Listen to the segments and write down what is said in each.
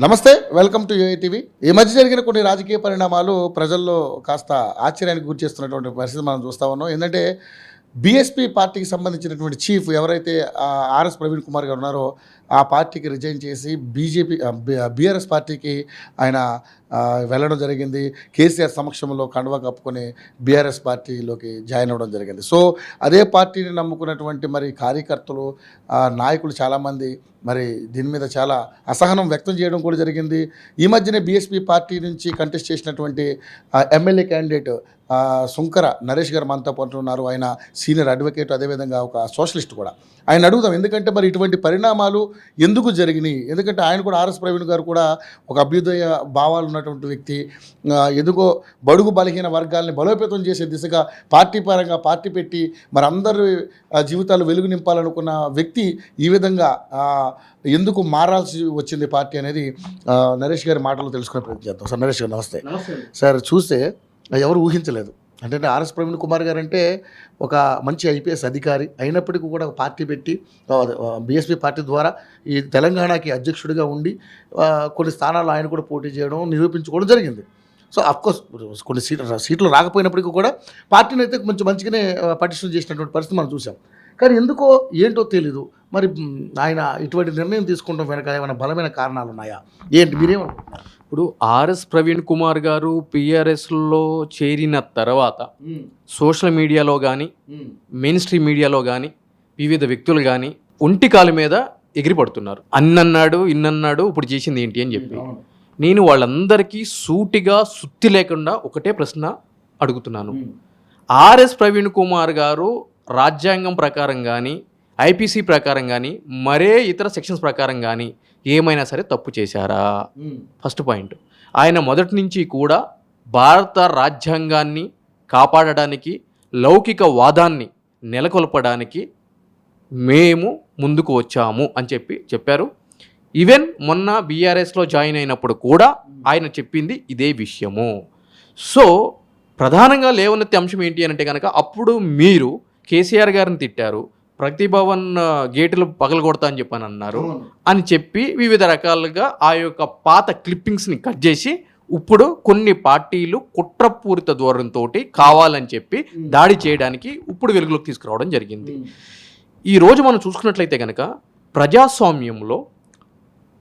నమస్తే, welcome to యూఏటీవీ. ఈ మధ్య జరిగిన కొన్ని రాజకీయ పరిణామాలు ప్రజల్లో కాస్త ఆశ్చర్యానికి గురి చేస్తున్నటువంటి పరిస్థితి మనం చూస్తూ ఉన్నాం. ఏంటంటే బీఎస్పీ పార్టీకి సంబంధించినటువంటి చీఫ్ ఎవరైతే ఆర్ఎస్ ప్రవీణ్ కుమార్ గారు ఉన్నారో ఆ పార్టీకి రిజైన్ చేసి బీఆర్ఎస్ పార్టీకి ఆయన వెళ్ళడం జరిగింది. కేసీఆర్ సమక్షంలో కండువా కప్పుకొని బీఆర్ఎస్ పార్టీలోకి జాయిన్ అవ్వడం జరిగింది. సో అదే పార్టీని నమ్ముకున్నటువంటి మరి కార్యకర్తలు, నాయకులు చాలామంది మరి దీని మీద చాలా అసహనం వ్యక్తం చేయడం కూడా జరిగింది. ఈ మధ్యనే బీఎస్పీ పార్టీ నుంచి కంటెస్ట్ చేసినటువంటి ఎమ్మెల్యే క్యాండిడేట్ సుంకర నరేష్ గారు మనతో పాటు ఉన్నారు. ఆయన సీనియర్ అడ్వకేట్, అదేవిధంగా ఒక సోషలిస్ట్ కూడా. ఆయన అడుగుదాం, ఎందుకంటే మరి ఇటువంటి పరిణామాలు ఎందుకు జరిగినాయి. ఎందుకంటే ఆయన కూడా ఆర్ఎస్ ప్రవీణ్ గారు కూడా ఒక అభ్యుదయ భావాలు ఉన్నటువంటి వ్యక్తి. ఎందుకో బడుగు బలహీన వర్గాల్ని బలోపేతం చేసే దిశగా పార్టీ పరంగా పార్టీ పెట్టి మరి అందరి జీవితాలు వెలుగు నింపాలనుకున్న వ్యక్తి ఈ విధంగా ఎందుకు మారాల్సి వచ్చింది పార్టీ అనేది నరేష్ గారి మాటలు తెలుసుకునే ప్రయత్నం చేద్దాం. సార్ నరేష్ గారు నమస్తే. సార్, చూస్తే ఎవరు ఊహించలేదు. అంటే ఆర్ఎస్ ప్రవీణ్ కుమార్ గారు అంటే ఒక మంచి ఐపీఎస్ అధికారి అయినప్పటికీ కూడా ఒక పార్టీ పెట్టి బీఎస్పీ పార్టీ ద్వారా ఈ తెలంగాణకి అధ్యక్షుడిగా ఉండి కొన్ని స్థానాల్లో ఆయన కూడా పోటీ చేయడం, నిరూపించుకోవడం జరిగింది. సో అఫ్కోర్స్ కొన్ని సీట్లు రాకపోయినప్పటికీ కూడా పార్టీని అయితే మంచిగానే పటిష్టం చేసినటువంటి పరిస్థితి మనం చూసాం. కానీ ఎందుకో ఏంటో తెలీదు, మరి ఆయన ఇటువంటి నిర్ణయం తీసుకుంటాం వెనక ఏమైనా బలమైన కారణాలు ఉన్నాయా ఏంటి, మీరేమనుకుంటున్నారు? ఇప్పుడు ఆర్ఎస్ ప్రవీణ్ కుమార్ గారు పిఆర్ఎస్లో చేరిన తర్వాత సోషల్ మీడియాలో కానీ మెయిన్ స్ట్రీమ్ మీడియాలో కానీ వివిధ వ్యక్తులు కానీ ఒంటికాల మీద ఎగిరిపడుతున్నారు. అన్నన్నాడు ఇన్నన్నాడు ఇప్పుడు చేసింది ఏంటి అని చెప్పి నేను వాళ్ళందరికీ సూటిగా సుత్తి లేకుండా ఒకటే ప్రశ్న అడుగుతున్నాను. ఆర్ఎస్ ప్రవీణ్ కుమార్ గారు రాజ్యాంగం ప్రకారం కానీ ఐపీసీ ప్రకారం కానీ మరే ఇతర సెక్షన్స్ ప్రకారం కానీ ఏమైనా సరే తప్పు చేశారా? First point. ఆయన మొదటి నుంచి కూడా భారత రాజ్యాంగాన్ని కాపాడడానికి, లౌకిక వాదాన్ని నెలకొల్పడానికి మేము ముందుకు వచ్చాము అని చెప్పారు. ఈవెన్ మొన్న బీఆర్ఎస్లో జాయిన్ అయినప్పుడు కూడా ఆయన చెప్పింది ఇదే విషయము. సో ప్రధానంగా లేవనెత్తే అంశం ఏంటి అంటే కనుక అప్పుడు మీరు కేసీఆర్ గారిని తిట్టారు, ప్రతిభవన్ గేట్లు పగలగొడతా అని చెప్పని అన్నారు అని చెప్పి వివిధ రకాలుగా ఆ యొక్క పాత క్లిప్పింగ్స్ని కట్ చేసి ఇప్పుడు కొన్ని పార్టీలు కుట్రపూరిత ధోరణితో కావాలని చెప్పి దాడి చేయడానికి ఇప్పుడు వెలుగులోకి తీసుకురావడం జరిగింది. ఈరోజు మనం చూసుకున్నట్లయితే కనుక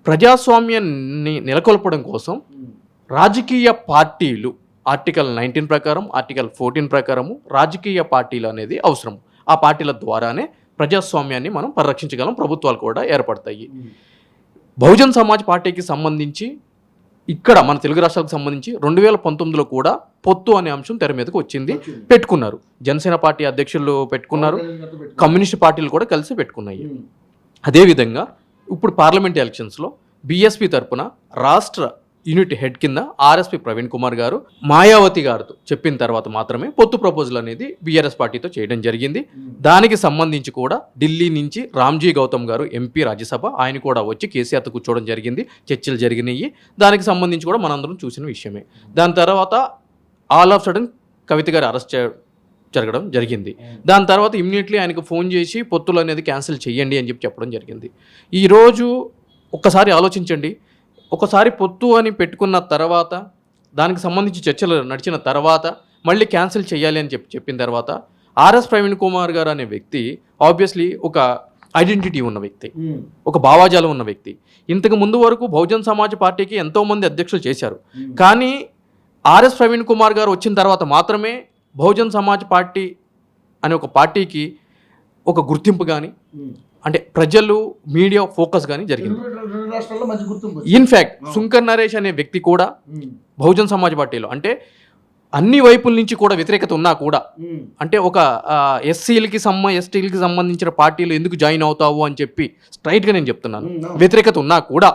ప్రజాస్వామ్యాన్ని నెలకొల్పడం కోసం రాజకీయ పార్టీలు ఆర్టికల్ 19 ప్రకారం, ఆర్టికల్ 14 ప్రకారము రాజకీయ పార్టీలు అనేది అవసరం. ఆ పార్టీల ద్వారానే ప్రజాస్వామ్యాన్ని మనం పరిరక్షించగలం, ప్రభుత్వాలు కూడా ఏర్పడతాయి. బహుజన్ సమాజ్ పార్టీకి సంబంధించి ఇక్కడ మన తెలుగు రాష్ట్రాలకు సంబంధించి 2019లో కూడా పొత్తు అనే అంశం తెర మీదకి వచ్చింది, పెట్టుకున్నారు. జనసేన పార్టీ అధ్యక్షులు పెట్టుకున్నారు, కమ్యూనిస్ట్ పార్టీలు కూడా కలిసి పెట్టుకున్నాయి. అదేవిధంగా ఇప్పుడు పార్లమెంట్ ఎలక్షన్స్లో బీఎస్పీ తరఫున రాష్ట్ర యూనిట్ హెడ్ కింద ఆర్ఎస్పీ ప్రవీణ్ కుమార్ గారు మాయావతి గారితో చెప్పిన తర్వాత మాత్రమే పొత్తు ప్రపోజల్ అనేది బీఆర్ఎస్ పార్టీతో చేయడం జరిగింది. దానికి సంబంధించి కూడా ఢిల్లీ నుంచి రామ్జీ గౌతమ్ గారు ఎంపీ రాజ్యసభ ఆయన కూడా వచ్చి కేసీఆర్తో కూర్చోవడం జరిగింది, చర్చలు జరిగినాయి. దానికి సంబంధించి కూడా మనందరం చూసిన విషయమే. దాని తర్వాత ఆల్ ఆఫ్ సడన్ కవిత గారు అరెస్ట్ జరగడం జరిగింది. దాని తర్వాత ఇమ్మీడియట్లీ ఆయనకు ఫోన్ చేసి పొత్తులు అనేది క్యాన్సిల్ చేయండి అని చెప్పడం జరిగింది. ఈరోజు ఒక్కసారి ఆలోచించండి, ఒకసారి పొత్తు అని పెట్టుకున్న తర్వాత దానికి సంబంధించి చర్చలు నడిచిన తర్వాత మళ్ళీ క్యాన్సిల్ చేయాలి అని చెప్పిన తర్వాత ఆర్ఎస్ ప్రవీణ్ కుమార్ గారు అనే వ్యక్తి ఆబ్వియస్లీ ఒక ఐడెంటిటీ ఉన్న వ్యక్తి, ఒక భావాజాలం ఉన్న వ్యక్తి. ఇంతకు ముందు వరకు బహుజన్ సమాజ్ పార్టీకి ఎంతోమంది అధ్యక్షులు చేశారు. కానీ ఆర్ఎస్ ప్రవీణ్ కుమార్ గారు వచ్చిన తర్వాత మాత్రమే బహుజన్ సమాజ్ పార్టీ అనే ఒక పార్టీకి ఒక గుర్తింపు కానీ, అంటే ప్రజలు మీడియా ఫోకస్ కానీ జరిగింది. ఇన్ఫ్యాక్ట్ సుంకర్ నరేష్ అనే వ్యక్తి కూడా బహుజన్ సమాజ్ పార్టీలో అంటే అన్ని వైపుల నుంచి కూడా వ్యతిరేకత ఉన్నా కూడా, అంటే ఒక ఎస్టీలకి సంబంధించిన పార్టీలు ఎందుకు జాయిన్ అవుతావు అని చెప్పి స్ట్రైట్గా నేను చెప్తున్నాను, వ్యతిరేకత ఉన్నా కూడా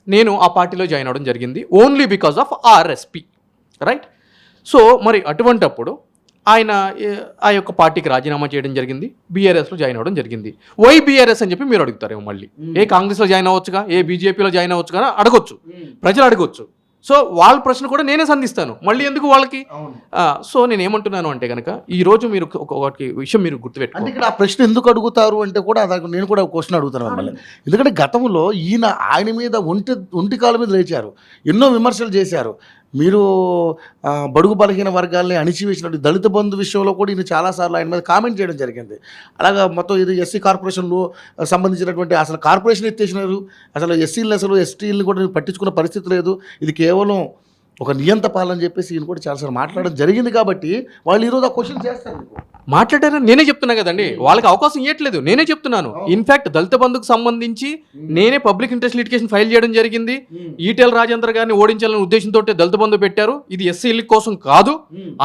నేను ఆ పార్టీలో జాయిన్ అవ్వడం జరిగింది only because of RSP, right? So మరి అటువంటప్పుడు ఆయన ఆ యొక్క పార్టీకి రాజీనామా చేయడం జరిగింది, బీఆర్ఎస్లో జాయిన్ అవ్వడం జరిగింది. వై బీఆర్ఎస్ అని చెప్పి మీరు అడుగుతారేమో మళ్ళీ. ఏ కాంగ్రెస్లో జాయిన్ అవ్వచ్చుగా, ఏ బీజేపీలో జాయిన్ అవ్వచ్చు కానీ అడగొచ్చు, ప్రజలు అడగొచ్చు. సో వాళ్ళ ప్రశ్న కూడా నేనే సంధిస్తాను, మళ్ళీ ఎందుకు వాళ్ళకి. సో నేను ఏమంటున్నాను అంటే కనుక ఈ రోజు మీరు ఒకటి విషయం మీరు అంటే గుర్తుపెట్టుకోండి. ఇక్కడ ఆ ప్రశ్న ఎందుకు అడుగుతారు అంటే కూడా అదొక నేను కూడా క్వశ్చన్ అడుగుతాను మిమ్మల్ని. ఎందుకంటే గతంలో ఆయన మీద ఒంటి కాళ్ళ మీద లేచారు, ఎన్నో విమర్శలు చేశారు. మీరు బడుగు బలహీన వర్గాల్ని అణిచివేసినట్టు దళిత బంధు విషయంలో కూడా ఈయన చాలాసార్లు ఆయన మీద కామెంట్ చేయడం జరిగింది. అలాగా మొత్తం ఇది ఎస్సీ కార్పొరేషన్లో సంబంధించినటువంటి అసలు కార్పొరేషన్ ఎత్తేసినారు, అసలు ఎస్సీలను అసలు ఎస్టీలను కూడా పట్టించుకున్న పరిస్థితి లేదు, ఇది కేవలం ఒక నియంత పాలన చెప్పేసి ఈయన కూడా చాలాసార్లు మాట్లాడడం జరిగింది. కాబట్టి వాళ్ళు ఈరోజు ఆ క్వశ్చన్ చేస్తారు. మాట్లాడారని నేనే చెప్తున్నా కదండి, వాళ్ళకి అవకాశం ఇవ్వట్లేదు, నేనే చెప్తున్నాను. ఇన్ఫాక్ట్ దళిత బంధుకు సంబంధించి నేనే పబ్లిక్ ఇంట్రెస్ట్ లిటిగేషన్ ఫైల్ చేయడం జరిగింది. ఈటెల రాజేందర్ గారిని ఓడించాలనే ఉద్దేశంతో దళిత బంధు పెట్టారు, ఇది ఎస్సీల కోసం కాదు.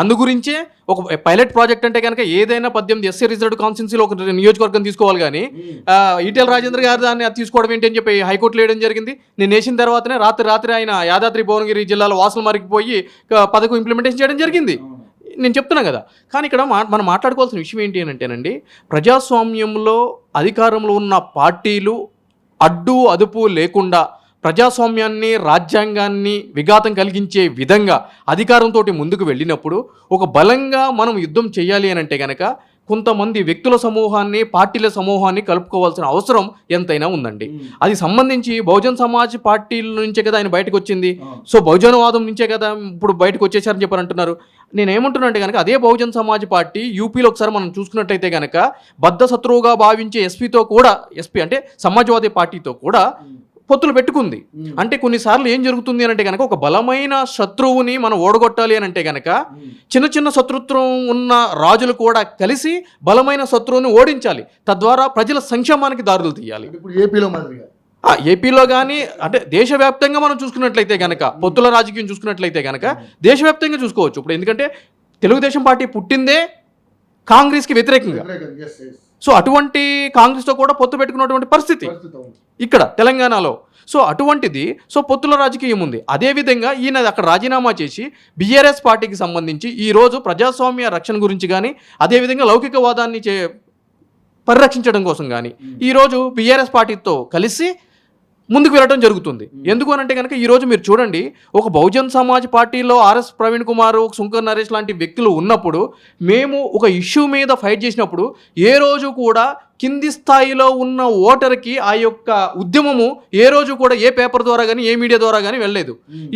అందు గురించే ఒక పైలట్ ప్రాజెక్ట్ అంటే కనుక ఏదైనా 18 ఎస్సీ రిజర్వ్డ్ కాన్స్టిట్యున్సీలో ఒక నియోజకవర్గం తీసుకోవాలి, కానీ ఈటెల రాజేందర్ గారు దాన్ని తీసుకోవడం ఏంటి అని చెప్పి హైకోర్టులో వేయడం జరిగింది. నేను వేసిన తర్వాతనే రాత్రి ఆయన యాదాద్రి భువనగిరి జిల్లాలో వాసులు మరిగిపోయి పథకం ఇంప్లిమెంటేషన్ చేయడం జరిగింది. నేను చెప్తున్నా కదా. కానీ ఇక్కడ మనం మాట్లాడుకోవాల్సిన విషయం ఏంటి అని అంటేనండి, ప్రజాస్వామ్యంలో అధికారంలో ఉన్న పార్టీలు అడ్డు అదుపు లేకుండా ప్రజాస్వామ్యాన్ని రాజ్యాంగాన్ని విఘాతం కలిగించే విధంగా అధికారంతో ముందుకు వెళ్ళినప్పుడు ఒక బలంగా మనం యుద్ధం చేయాలి అని అంటే కనుక కొంతమంది వ్యక్తుల సమూహాన్ని పార్టీల సమూహాన్ని కలుపుకోవాల్సిన అవసరం ఎంతైనా ఉందండి. అది సంబంధించి బహుజన్ సమాజ్ పార్టీల నుంచే కదా ఆయన బయటకు వచ్చింది. సో బహుజనవాదం నుంచే కదా ఇప్పుడు బయటకు వచ్చేసారని చెప్పని అంటున్నారు. నేను ఏమంటున్నా అంటే కనుక అదే బహుజన్ సమాజ్ పార్టీ యూపీలో ఒకసారి మనం చూసుకున్నట్టయితే కనుక బద్ధ శత్రువుగా భావించే ఎస్పీ అంటే సమాజ్వాదీ పార్టీతో కూడా పొత్తులు పెట్టుకుంది. అంటే కొన్నిసార్లు ఏం జరుగుతుంది అని అంటే కనుక ఒక బలమైన శత్రువుని మనం ఓడగొట్టాలి అని అంటే కనుక చిన్న శత్రుత్వం ఉన్న రాజులు కూడా కలిసి బలమైన శత్రువుని ఓడించాలి, తద్వారా ప్రజల సంక్షేమానికి దారులు తీయాలి. ఏపీలో కానీ అంటే దేశవ్యాప్తంగా మనం చూసుకున్నట్లయితే కనుక పొత్తుల రాజకీయం చూసుకున్నట్లయితే కనుక దేశవ్యాప్తంగా చూసుకోవచ్చు. ఇప్పుడు ఎందుకంటే తెలుగుదేశం పార్టీ పుట్టిందే కాంగ్రెస్కి వ్యతిరేకంగా. సో అటువంటి కాంగ్రెస్తో కూడా పొత్తు పెట్టుకున్నటువంటి పరిస్థితి ఇక్కడ తెలంగాణలో. సో అటువంటిది పొత్తుల రాజకీయం ఉంది. అదేవిధంగా ఈయన అక్కడ రాజీనామా చేసి బీఆర్ఎస్ పార్టీకి సంబంధించి ఈరోజు ప్రజాస్వామ్య రక్షణ గురించి కానీ అదేవిధంగా లౌకికవాదాన్ని పరిరక్షించడం కోసం కానీ ఈరోజు బీఆర్ఎస్ పార్టీతో కలిసి ముందుకు వెళ్ళడం జరుగుతుంది. ఎందుకు అని అంటే కనుక ఈరోజు మీరు చూడండి, ఒక బహుజన్ సమాజ్ పార్టీలో ఆర్ఎస్ ప్రవీణ్ కుమార్, సుంకర్ నరేష్ లాంటి వ్యక్తులు ఉన్నప్పుడు మేము ఒక ఇష్యూ మీద ఫైట్ చేసినప్పుడు ఏ రోజు కూడా కింది స్థాయిలో ఉన్న ఓటర్కి ఆ యొక్క ఉద్యమము ఏ రోజు కూడా ఏ పేపర్ ద్వారా కానీ ఏ మీడియా ద్వారా కానీ వెళ్ళలేదు.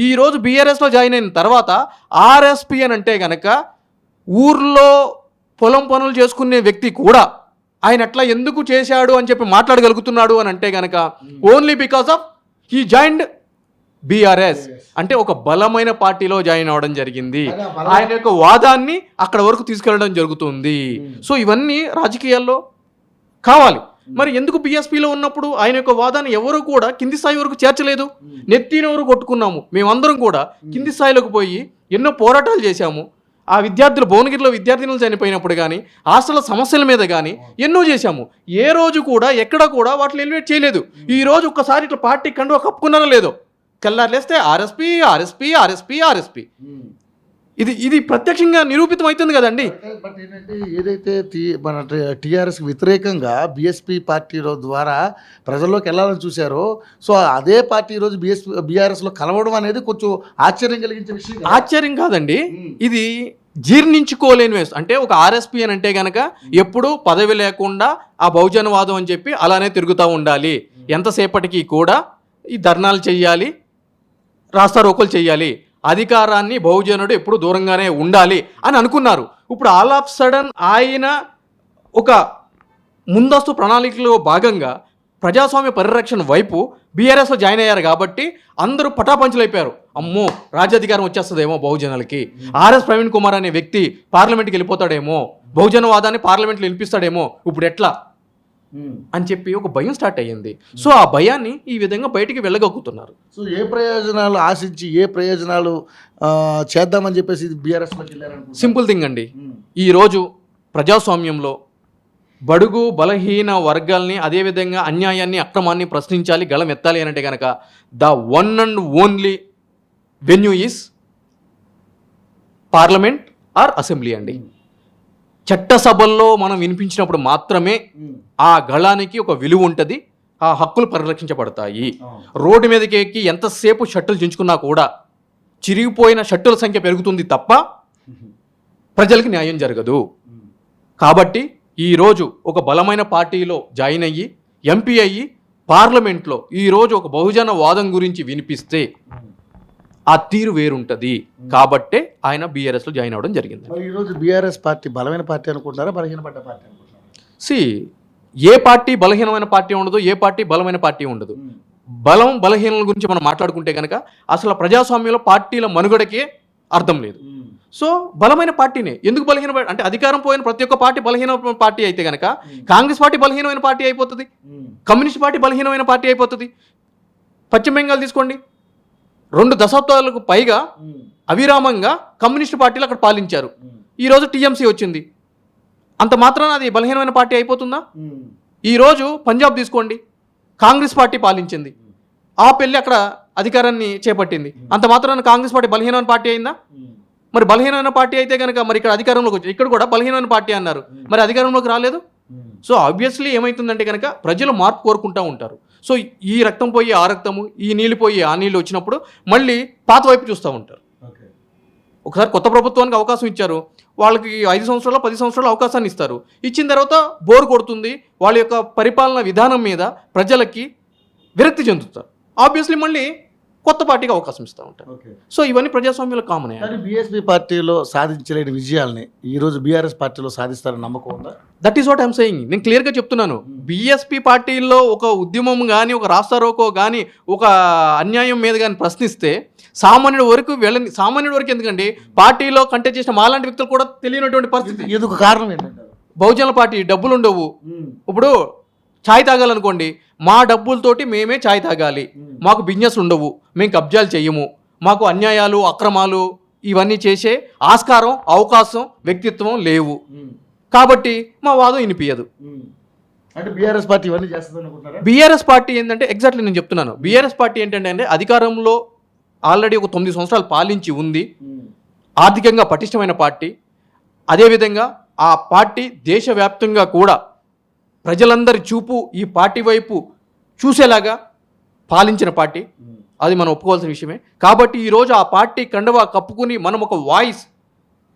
ఈరోజు బీఆర్ఎస్లో జాయిన్ అయిన తర్వాత ఆర్ఎస్పీ అని అంటే కనుక ఊర్లో పొలం పనులు చేసుకునే వ్యక్తి కూడా ఆయన అట్లా ఎందుకు చేశాడు అని చెప్పి మాట్లాడగలుగుతున్నాడు అని అంటే కనుక only because of he joined BRS. అంటే ఒక బలమైన పార్టీలో జాయిన్ అవ్వడం జరిగింది, ఆయన యొక్క వాదాన్ని అక్కడ వరకు తీసుకెళ్ళడం జరుగుతుంది. సో ఇవన్నీ రాజకీయాల్లో కావాలి. మరి ఎందుకు బీఎస్పీలో ఉన్నప్పుడు ఆయన యొక్క వాదాన్ని ఎవరు కూడా కింది స్థాయి వరకు చేర్చలేదు? నెత్తినవరు కొట్టుకున్నాము మేమందరం కూడా, కింది స్థాయిలోకి పోయి ఎన్నో పోరాటాలు చేశాము. ఆ విద్యార్థులు భువనగిరిలో విద్యార్థినులు చనిపోయినప్పుడు కానీ హాస్టల్ సమస్యల మీద కానీ ఎన్నో చేశాము. ఏ రోజు కూడా ఎక్కడ కూడా వాటిని ఎలివేట్ చేయలేదు. ఈ రోజు ఒక్కసారి ఇట్లా పార్టీ కండువా కప్పుకున్నారో లేదో తెల్లారులేస్తే ఆర్ఎస్పీ ఆర్ఎస్పీ ఆర్ఎస్పీ ఆర్ఎస్పీ ఇది ప్రత్యక్షంగా నిరూపితం అవుతుంది కదండి. బట్ ఏంటంటే ఏదైతే మన టీఆర్ఎస్కి వ్యతిరేకంగా బీఎస్పీ పార్టీ ద్వారా ప్రజల్లోకి వెళ్ళాలని చూశారో, సో అదే పార్టీ ఈరోజు బీఆర్ఎస్లో కలవడం అనేది కొంచెం ఆశ్చర్యం కలిగించే విషయం. ఆశ్చర్యం కాదండి, ఇది జీర్ణించుకోలేని వేస్ట్. అంటే ఒక ఆర్ఎస్పీ అని అంటే కనుక ఎప్పుడు పదవి లేకుండా ఆ బహుజనవాదం అని చెప్పి అలానే తిరుగుతూ ఉండాలి, ఎంతసేపటికి కూడా ఈ ధర్నాలు చెయ్యాలి, రాస్తారోకోలు చెయ్యాలి, అధికారాన్ని బహుజనుడు ఎప్పుడు దూరంగానే ఉండాలి అని అనుకున్నారు. ఇప్పుడు ఆల్ ఆఫ్ సడన్ ఆయన ఒక ముందస్తు ప్రణాళికలో భాగంగా ప్రజాస్వామ్య పరిరక్షణ వైపు బీఆర్ఎస్లో జాయిన్ అయ్యారు కాబట్టి అందరూ పటాపంచులు అయిపోయారు. అమ్మో రాజ్యాధికారం వచ్చేస్తుందేమో బహుజనులకి, ఆర్ఎస్ ప్రవీణ్ కుమార్ అనే వ్యక్తి పార్లమెంట్కి వెళ్ళిపోతాడేమో, బహుజనవాదాన్ని పార్లమెంట్లో వినిపిస్తాడేమో, ఇప్పుడు ఎట్లా అని చెప్పి ఒక భయం స్టార్ట్ అయ్యింది. సో ఆ భయాన్ని ఈ విధంగా బయటికి వెళ్ళగలుగుతున్నారు. సో ఏ ప్రయోజనాలు ఆశించి ఏ ప్రయోజనాలు చేద్దామని చెప్పేసి బీఆర్ఎస్లోకి వెళ్ళారనుకుంటున్నారు? సింపుల్ థింగ్ అండి, ఈరోజు ప్రజాస్వామ్యంలో బడుగు బలహీన వర్గాల్ని అదేవిధంగా అన్యాయాన్ని అక్రమాన్ని ప్రశ్నించాలి, గళం ఎత్తాలి అని అంటే కనుక the one and only venue is parliament are assembly అండి. చట్టసభల్లో మనం వినిపించినప్పుడు మాత్రమే ఆ గళానికి ఒక విలువ ఉంటుంది, ఆ హక్కులు పరిరక్షించబడతాయి. రోడ్డు మీదకి ఎక్కి ఎంతసేపు షర్టులు చించుకున్నా కూడా చిరిగిపోయిన షర్టుల సంఖ్య పెరుగుతుంది తప్ప ప్రజలకి న్యాయం జరగదు. కాబట్టి ఈరోజు ఒక బలమైన పార్టీలో జాయిన్ అయ్యి ఎంపీ అయ్యి పార్లమెంట్లో ఈరోజు ఒక బహుజన వాదం గురించి వినిపిస్తే ఆ తీరు వేరుంటుంది. కాబట్టే ఆయన బీఆర్ఎస్లో జాయిన్ అవ్వడం జరిగింది. మరి ఈరోజు బీఆర్ఎస్ పార్టీ బలమైన పార్టీ అనుకుంటారా, బలహీనపడ్డ పార్టీ అనుకుంటారా? ఏ పార్టీ బలహీనమైన పార్టీ ఉండదు, ఏ పార్టీ బలమైన పార్టీ ఉండదు. బలహీనల గురించి మనం మాట్లాడుకుంటే కనుక అసలు ప్రజాస్వామ్యంలో పార్టీల మనుగడకే అర్థం లేదు. సో బలమైన పార్టీనే ఎందుకు బలహీన అంటే అధికారం పోయిన ప్రతి ఒక్క పార్టీ బలహీనమైన పార్టీ అయితే కనుక కాంగ్రెస్ పార్టీ బలహీనమైన పార్టీ అయిపోతుంది, కమ్యూనిస్ట్ పార్టీ బలహీనమైన పార్టీ అయిపోతుంది. పశ్చిమ బెంగాల్ తీసుకోండి, 2 దశాబ్దాలకు పైగా అవిరామంగా కమ్యూనిస్ట్ పార్టీలు అక్కడ పాలించారు. ఈరోజు టీఎంసీ వచ్చింది, అంత మాత్రాన అది బలహీనమైన పార్టీ అయిపోతుందా? ఈరోజు పంజాబ్ తీసుకోండి, కాంగ్రెస్ పార్టీ పాలించింది, ఆ పెళ్ళి అక్కడ అధికారాన్ని చేపట్టింది, అంత మాత్రాన కాంగ్రెస్ పార్టీ బలహీనమైన పార్టీ అయిందా? మరి బలహీనమైన పార్టీ అయితే కనుక మరి ఇక్కడ అధికారంలోకి వచ్చి ఇక్కడ కూడా బలహీనమైన పార్టీ అన్నారు, మరి అధికారంలోకి రాలేదు. సో ఆబ్వియస్లీ ఏమవుతుందంటే కనుక ప్రజలు మార్పు కోరుకుంటూ ఉంటారు. సో ఈ రక్తం పోయి ఆ రక్తము, ఈ నీళ్ళు పోయి ఆ నీళ్ళు వచ్చినప్పుడు మళ్ళీ పాత వైపు చూస్తూ ఉంటారు. ఒకసారి కొత్త ప్రభుత్వానికి అవకాశం ఇచ్చారు, వాళ్ళకి 5 సంవత్సరాలు 10 సంవత్సరాలు అవకాశాన్ని ఇస్తారు. ఇచ్చిన తర్వాత బోర్ కొడుతుంది, వాళ్ళ యొక్క పరిపాలన విధానం మీద ప్రజలకి విరక్తి చెందుతారు. ఆబ్వియస్లీ మళ్ళీ కొత్త పార్టీకి అవకాశం ఇస్తూ ఉంటారు. సో ఇవన్నీ ప్రజాస్వామ్యంలో కామన్. కానీ బీఎస్పీ పార్టీలో సాధించలేని విజయాల్ని ఈరోజు బీఆర్ఎస్ పార్టీలో సాధిస్తారని నమ్మకం ఉందా? That is what I'm saying. నేను క్లియర్గా చెప్తున్నాను, బీఎస్పీ పార్టీలో ఒక ఉద్యమం కానీ, ఒక రాస్తారోకో కానీ, ఒక అన్యాయం మీద కానీ ప్రశ్నిస్తే సామాన్యుడి వరకు ఎందుకండి, పార్టీలో కంటెస్ట్ చేసిన మాలాంటి వ్యక్తులు కూడా తెలియనటువంటి పరిస్థితి. ఎందుకు కారణం ఏంటంటే బహుజన పార్టీ డబ్బులు ఉండవు. ఇప్పుడు ఛాయ్ తాగాలనుకోండి, మా డబ్బులతోటి మేమే ఛాయ్ తాగాలి, మాకు బిజినెస్ ఉండవు, మేము కబ్జాలు చెయ్యము, మాకు అన్యాయాలు అక్రమాలు ఇవన్నీ చేసే ఆస్కారం అవకాశం వ్యక్తిత్వం లేవు, కాబట్టి మా వాదం వినిపించదు. అంటే బీఆర్ఎస్ పార్టీ ఇవన్నీ చేస్తుంది అనుకుంటారా? బీఆర్ఎస్ పార్టీ ఏంటంటే ఎగ్జాక్ట్లీ నేను చెప్తున్నాను, బీఆర్ఎస్ పార్టీ ఏంటంటే అధికారంలో ఆల్రెడీ ఒక 9 సంవత్సరాలు పాలించి ఉంది, ఆర్థికంగా పటిష్టమైన పార్టీ. అదేవిధంగా ఆ పార్టీ దేశవ్యాప్తంగా కూడా ప్రజలందరి చూపు ఈ పార్టీ వైపు చూసేలాగా పాలించిన పార్టీ, అది మనం ఒప్పుకోవాల్సిన విషయమే. కాబట్టి ఈరోజు ఆ పార్టీ కండువా కప్పుకుని మనం ఒక వాయిస్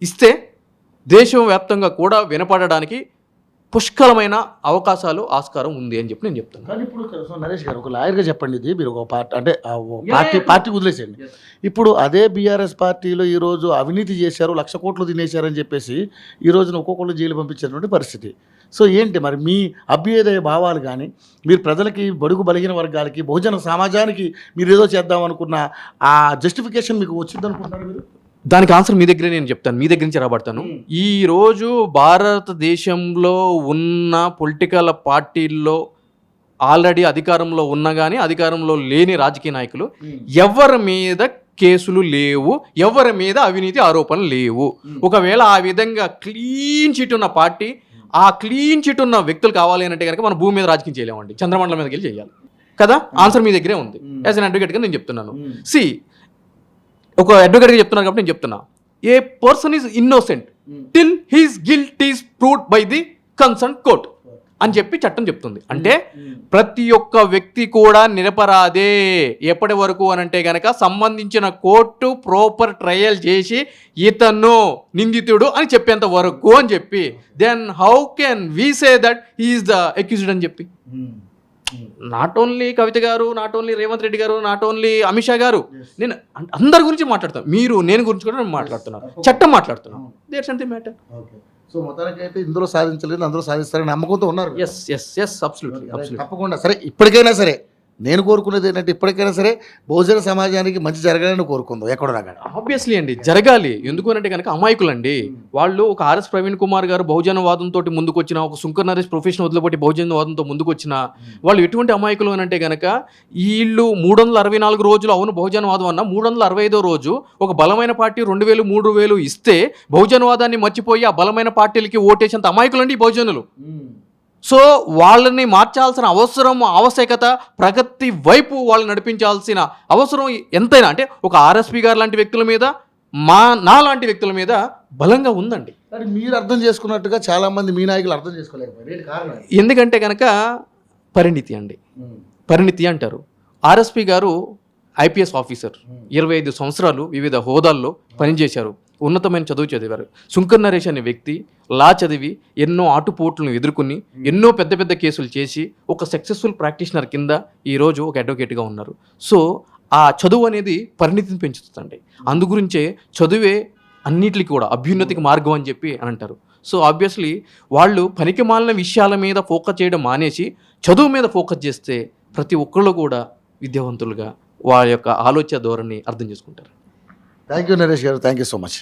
ఇస్తే దేశం వ్యాప్తంగా కూడా వినపడడానికి పుష్కలమైన అవకాశాలు ఆస్కారం ఉంది అని చెప్పి నేను చెప్తాను. కానీ ఇప్పుడు నరేష్ గారు ఒక లాయర్గా చెప్పండి, ఇది మీరు ఒక పార్టీ అంటే పార్టీ వదిలేసేయండి. ఇప్పుడు అదే బీఆర్ఎస్ పార్టీలో ఈరోజు అవినీతి చేశారు, 1,00,000 కోట్లు తినేశారని చెప్పేసి ఈ రోజున ఒక్కొక్కరు జైలు పంపించేటువంటి పరిస్థితి. సో ఏంటి మరి మీ అభ్యుదయ భావాలు కానీ, మీరు ప్రజలకి బడుగు బలహీన వర్గాలకి బహుజన సమాజానికి మీరు ఏదో చేద్దాం అనుకున్న ఆ జస్టిఫికేషన్ మీకు వచ్చింది అనుకుంటారు మీరు? దానికి ఆన్సర్ మీ దగ్గరే నేను చెప్తాను, మీ దగ్గర నుంచి రాబడతాను. ఈరోజు భారతదేశంలో ఉన్న పొలిటికల్ పార్టీల్లో ఆల్రెడీ అధికారంలో ఉన్న కానీ అధికారంలో లేని రాజకీయ నాయకులు ఎవరి మీద కేసులు లేవు, ఎవరి మీద అవినీతి ఆరోపణలు లేవు. ఒకవేళ ఆ విధంగా క్లీన్ చిట్ ఉన్న పార్టీ, ఆ క్లీన్ చిట్ ఉన్న వ్యక్తులు కావాలి అంటే కనుక మనం భూమి మీద రాజకీయం చేయలేమండి, చంద్రమండలం మీదకి వెళ్ళి చేయాలి కదా. ఆన్సర్ మీ దగ్గరే ఉంది. యాజ్ అన్ అడ్వకేట్గా నేను చెప్తున్నాను. ఒక అడ్వకేట్గా చెప్తున్నాను కాబట్టి నేను చెప్తున్నా, a person is innocent till his guilt is proved by the concern court అని చెప్పి చట్టం చెప్తుంది. అంటే ప్రతి ఒక్క వ్యక్తి కూడా నిరపరాధే ఎప్పటి వరకు అని అంటే గనక సంబంధించిన కోర్టు ప్రాపర్ ట్రయల్ చేసి ఇతను నిందితుడు అని చెప్పేంత వరకు అని చెప్పి, then how can we say that he is the accused అని చెప్పి. నాట్ ఓన్లీ కవిత గారు, నాట్ ఓన్లీ రేవంత్ రెడ్డి గారు, నాట్ ఓన్లీ అమిత్ షా గారు, నేను అందరి గురించి మాట్లాడతాను, మీరు నేను గురించి కూడా నేను మాట్లాడుతున్నాను, చట్టం మాట్లాడుతున్నాను. దేట్స్ అంతే మ్యాటర్. సో మొత్తానికి అయితే ఇందులో సాధించలేదు, అందులో సాధిస్తారని నమ్మకంతో ఉన్నారు. అబ్సల్యూట్లీ తప్పకుండా. సరే, ఇప్పటికైనా సరే నేను కోరుకునేది ఏంటంటే ఇప్పటికైనా సరే బహుజన సమాజానికి మంచి జరగాలని కోరుకుందాం. ఎక్కడో ఆబ్వియస్లీ అండి జరగాలి. ఎందుకు అంటే కనుక అమాయకులు అండి వాళ్ళు. ఒక ఆర్ఎస్ ప్రవీణ్ కుమార్ గారు బహుజనవాదంతో ముందుకు వచ్చిన, ఒక శంకర్ నరేష్ ప్రొఫెషన్ వదిలిపెట్టి బహుజనవాదంతో ముందుకు వచ్చిన వాళ్ళు ఎటువంటి అమాయకులు అని అంటే కనుక వీళ్ళు 364 రోజులు అవును బహుజనవాదం అన్న 365వ రోజు ఒక బలమైన పార్టీ 2,000 3,000 ఇస్తే బహుజనవాదాన్ని మర్చిపోయి ఆ బలమైన పార్టీలకి ఓటేసేంత అమాయకులు అండి ఈ బహుజనులు. సో వాళ్ళని మార్చాల్సిన అవసరం, ఆవశ్యకత, ప్రగతి వైపు వాళ్ళని నడిపించాల్సిన అవసరం ఎంతైనా అంటే ఒక ఆర్ఎస్పీ గారు లాంటి వ్యక్తుల మీద, నా లాంటి వ్యక్తుల మీద బలంగా ఉందండి. కానీ మీరు అర్థం చేసుకున్నట్టుగా చాలా మంది మీ నాయకులు అర్థం చేసుకోలేకపోయారు. ఎందుకంటే కనుక పరిణితి అండి, పరిణితి అంటారు. ఆర్ఎస్పీ గారు ఐపీఎస్ ఆఫీసర్ 25 సంవత్సరాలు వివిధ హోదాల్లో పనిచేశారు, ఉన్నతమైన చదువు చదివారు. శుంకర్ నరేష్ అనే వ్యక్తి లా చదివి ఎన్నో ఆటుపోట్లను ఎదుర్కొని ఎన్నో పెద్ద పెద్ద కేసులు చేసి ఒక సక్సెస్ఫుల్ ప్రాక్టీషనర్ కింద ఈరోజు ఒక అడ్వకేట్గా ఉన్నారు. సో ఆ చదువు అనేది పరిణితిని పెంచుతుందండి. అందుగురించే చదువే అన్నిటికీ కూడా అభ్యున్నతికి మార్గం అని చెప్పి అని అంటారు. సో ఆబ్వియస్లీ వాళ్ళు పనికి మాలిన విషయాల మీద ఫోకస్ చేయడం మానేసి చదువు మీద ఫోకస్ చేస్తే ప్రతి ఒక్కళ్ళు కూడా విద్యావంతులుగా వారి యొక్క ఆలోచన ధోరణి అర్థం చేసుకుంటారు. థ్యాంక్ యూ నరేష్ గారు, థ్యాంక్ యూ సో మచ్.